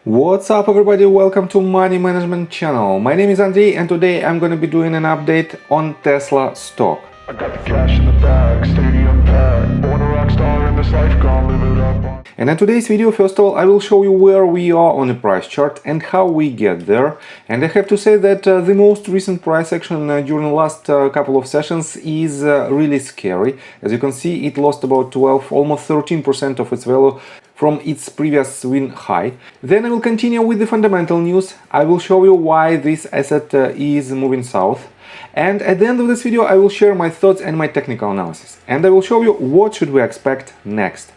What's up everybody, welcome to Money Management channel. My name is Andrei and today I'm gonna be doing an update on Tesla stock. I got the cash in the bag, stadium packed, born a rock star in this life, gonna live it up. And in today's video, first of all, I will show you where we are on the price chart and how we get there. And I have to say that the most recent price action during the last couple of sessions is really scary. As you can see, it lost about 12, almost 13% of its value from its previous swing high. Then I will continue with the fundamental news. I will show you why this asset is moving south. And at the end of this video, I will share my thoughts and my technical analysis. And I will show you what should we expect next.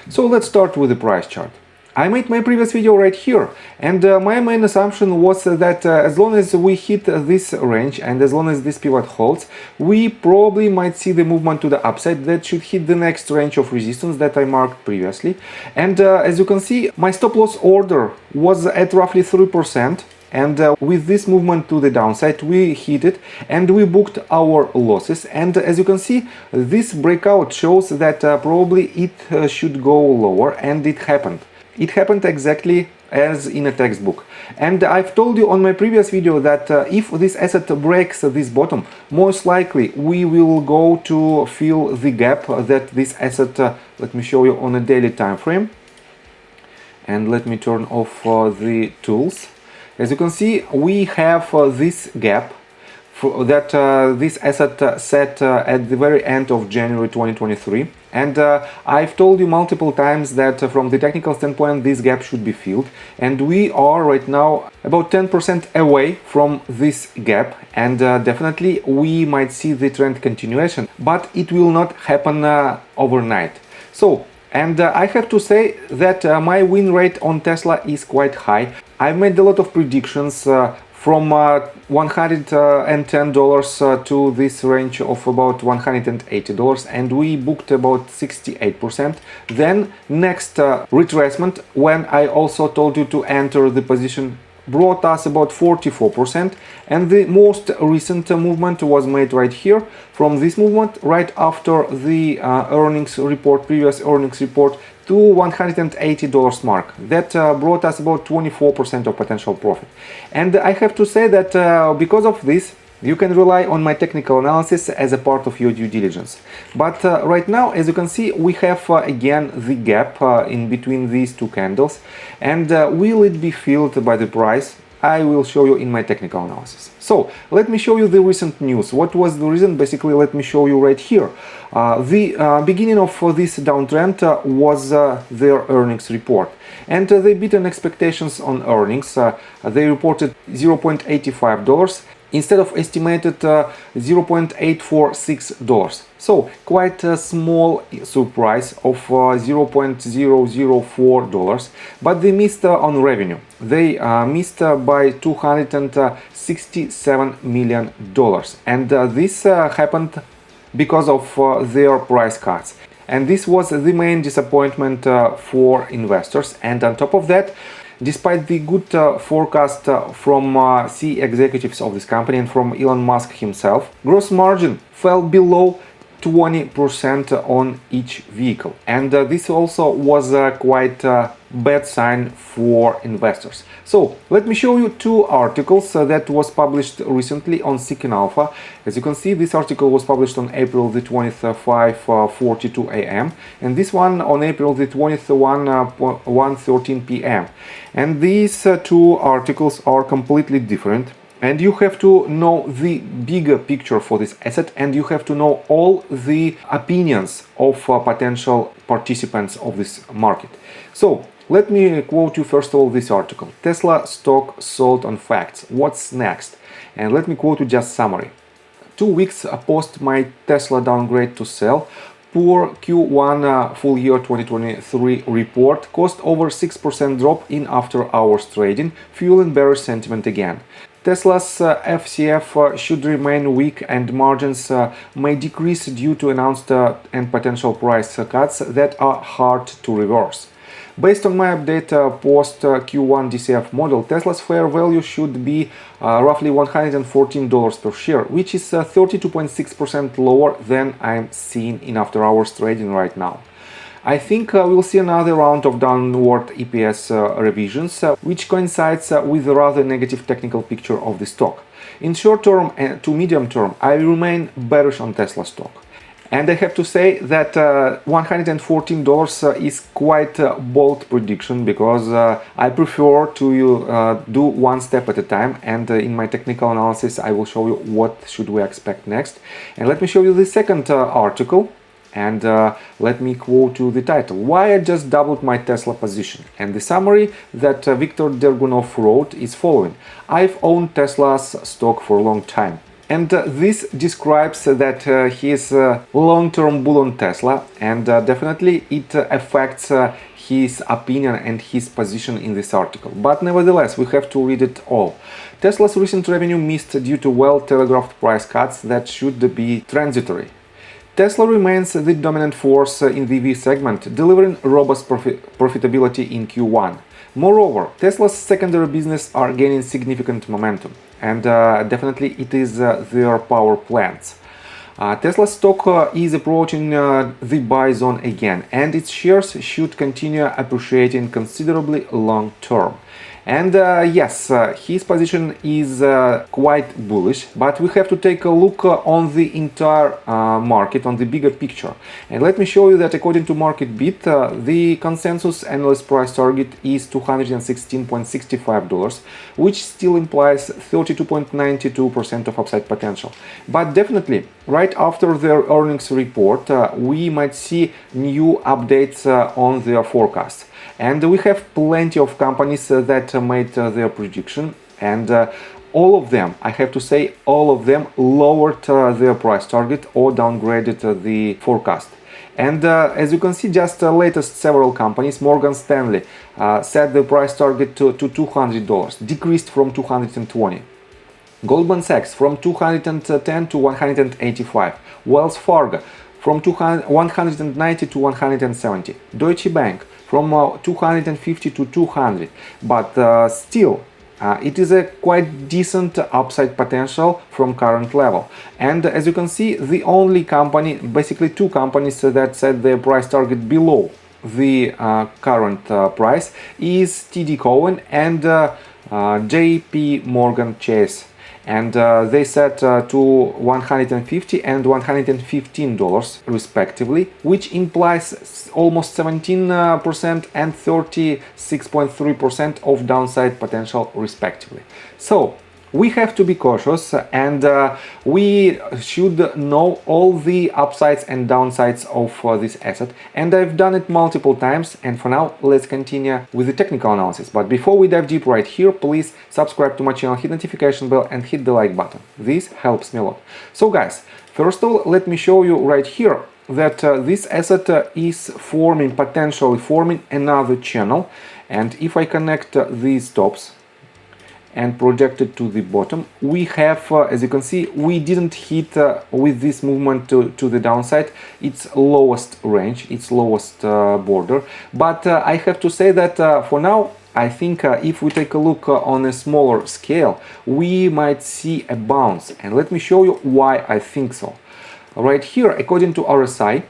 So let's start with the price chart. I made my previous video right here, and my main assumption was that as long as we hit this range and as long as this pivot holds, we probably might see the movement to the upside that should hit the next range of resistance that I marked previously. And as you can see, my stop loss order was at roughly 3%. And with this movement to the downside, we hit it and we booked our losses. And as you can see, this breakout shows that probably it should go lower, and it happened. It happened exactly as in a textbook. And I've told you on my previous video that if this asset breaks this bottom, most likely we will go to fill the gap that this asset, let me show you on a daily time frame. And let me turn off the tools. As you can see, we have this gap that this asset set at the very end of January 2023. And I've told you multiple times that from the technical standpoint, this gap should be filled. And we are right now about 10% away from this gap. And definitely we might see the trend continuation, but it will not happen overnight. And I have to say that my win rate on Tesla is quite high. I've made a lot of predictions from $110 to this range of about $180, and we booked about 68%. Then next retracement, when I also told you to enter the position, brought us about 44%, and the most recent movement was made right here. From this movement right after the previous earnings report, to $180 mark. That brought us about 24% of potential profit. And I have to say that because of this, you can rely on my technical analysis as a part of your due diligence. But right now, as you can see, we have again the gap in between these two candles. And will it be filled by the price? I will show you in my technical analysis. So let me show you the recent news. What was the reason? Basically, let me show you right here. The beginning of this downtrend was their earnings report. And they beaten expectations on earnings. They reported $0.85. Instead of estimated $0.846. So quite a small surprise of $0.004, but they missed on revenue. They missed by $267 million, and this happened because of their price cuts. And this was the main disappointment for investors. And on top of that, despite the good forecast from C executives of this company and from Elon Musk himself, gross margin fell below 20% on each vehicle. And this also was quite a bad sign for investors. So let me show you two articles that was published recently on Seeking Alpha. As you can see, this article was published on April the 20th, 5:42 a.m. and this one on April the 20th, 1:13 p.m. And these two articles are completely different. And you have to know the bigger picture for this asset, and you have to know all the opinions of potential participants of this market. So let me quote you first of all this article. Tesla stock sold on facts. What's next? And let me quote you just summary. 2 weeks post my Tesla downgrade to sell, poor Q1 full year 2023 report caused over 6% drop in after hours trading, fueling bearish sentiment again. Tesla's FCF should remain weak and margins may decrease due to announced and potential price cuts that are hard to reverse. Based on my update post Q1 DCF model, Tesla's fair value should be roughly $114 per share, which is 32.6% lower than I'm seeing in after hours trading right now. I think we'll see another round of downward EPS revisions, which coincides with a rather negative technical picture of the stock. In short term and to medium term, I remain bearish on Tesla stock. And I have to say that $114 is quite a bold prediction, because I prefer to do one step at a time, and in my technical analysis I will show you what should we expect next. And let me show you the second article, and let me quote you the title: Why I just doubled my Tesla position. And the summary that Viktor Dergunov wrote is following: I've owned Tesla's stock for a long time. And this describes that he is a long-term bull on Tesla, and definitely it affects his opinion and his position in this article. But nevertheless, we have to read it all. Tesla's recent revenue missed due to well-telegraphed price cuts that should be transitory. Tesla remains the dominant force in the EV segment, delivering robust profitability in Q1. Moreover, Tesla's secondary business are gaining significant momentum, and definitely it is their power plants. Tesla's stock is approaching the buy zone again, and its shares should continue appreciating considerably long term. And yes, his position is quite bullish, but we have to take a look on the entire market, on the bigger picture. And let me show you that according to MarketBeat, the consensus analyst price target is $216.65, which still implies 32.92% of upside potential. But definitely, right after their earnings report, we might see new updates on their forecasts. And we have plenty of companies that made their prediction, and all of them, I have to say, all of them lowered their price target or downgraded the forecast. And as you can see, just latest several companies, Morgan Stanley set the price target to $200, decreased from $220. Goldman Sachs from $210 to $185. Wells Fargo from $190 to $170. Deutsche Bank from 250 to 200, but still it is a quite decent upside potential from current level. And as you can see, the only company, basically two companies that set their price target below the current price is TD Cowen and JP Morgan Chase. And they set to $150 and $115 respectively, which implies almost 17% and 36.3% of downside potential respectively. So we have to be cautious, and we should know all the upsides and downsides of this asset, and I've done it multiple times. And for now, let's continue with the technical analysis. But before we dive deep right here, please subscribe to my channel, hit notification bell and hit the like button. This helps me a lot. So guys, first of all, let me show you right here that this asset is potentially forming another channel. And if I connect these tops and project it to the bottom, we have, as you can see, we didn't hit with this movement to the downside its lowest range, its lowest border. But I have to say that for now, I think if we take a look on a smaller scale, we might see a bounce. And let me show you why I think so. Right here, according to RSI,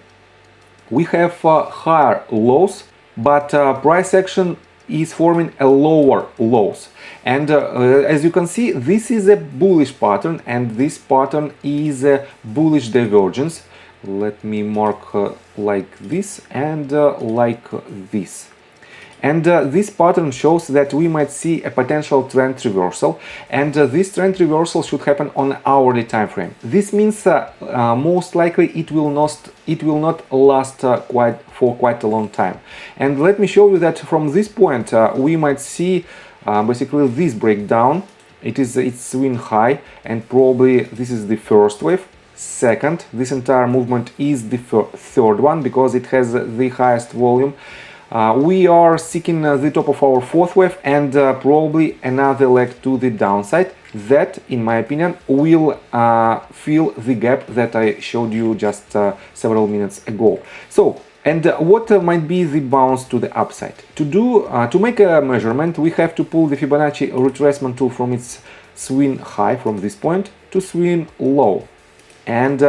we have higher lows, but price action is forming a lower lows. And as you can see, this is a bullish pattern, and this pattern is a bullish divergence. Let me mark like this and like this. And this pattern shows that we might see a potential trend reversal, and this trend reversal should happen on hourly time frame. This means most likely it will not last for quite a long time. And let me show you that from this point we might see basically this breakdown. It's swing high, and probably this is the first wave. Second, this entire movement is the third one because it has the highest volume. We are seeking the top of our fourth wave, and probably another leg to the downside that, in my opinion, will fill the gap that I showed you just several minutes ago. So, and what might be the bounce to the upside? To make a measurement, we have to pull the Fibonacci retracement tool from its swing high from this point to swing low. And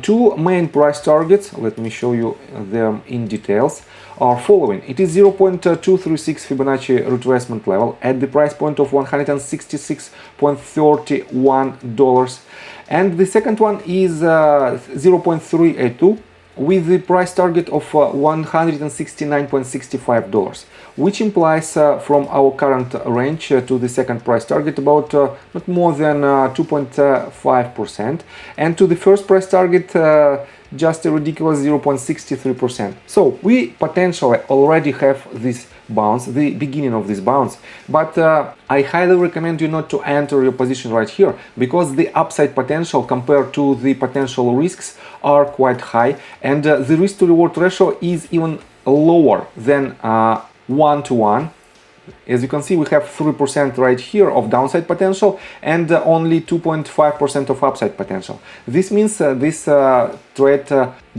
two main price targets, let me show you them in details, are following. It is 0.236 Fibonacci retracement level at the price point of $166.31, and the second one is 0.382 with the price target of $169.65, which implies from our current range to the second price target about not more than 2.5%, and to the first price target just a ridiculous 0.63%. So we potentially already have this bounce, the beginning of this bounce, but I highly recommend you not to enter your position right here, because the upside potential compared to the potential risks are quite high, and the risk to reward ratio is even lower than 1 to 1. As you can see, we have 3% right here of downside potential and only 2.5% of upside potential. This means this trade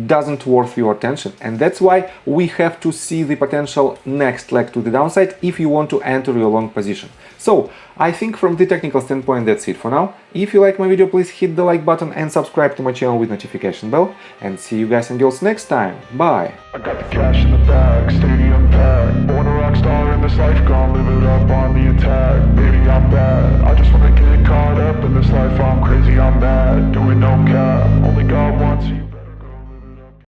doesn't worth your attention, and that's why we have to see the potential next leg to the downside if you want to enter your long position. So I think from the technical standpoint that's it for now. If you like my video, please hit the like button and subscribe to my channel with notification bell, and see you guys and girls next time. Bye! I got the cash in the bag, stadium packed. Born a rock star in this life, gone live it up on the attack. Baby, I'm bad, I just wanna get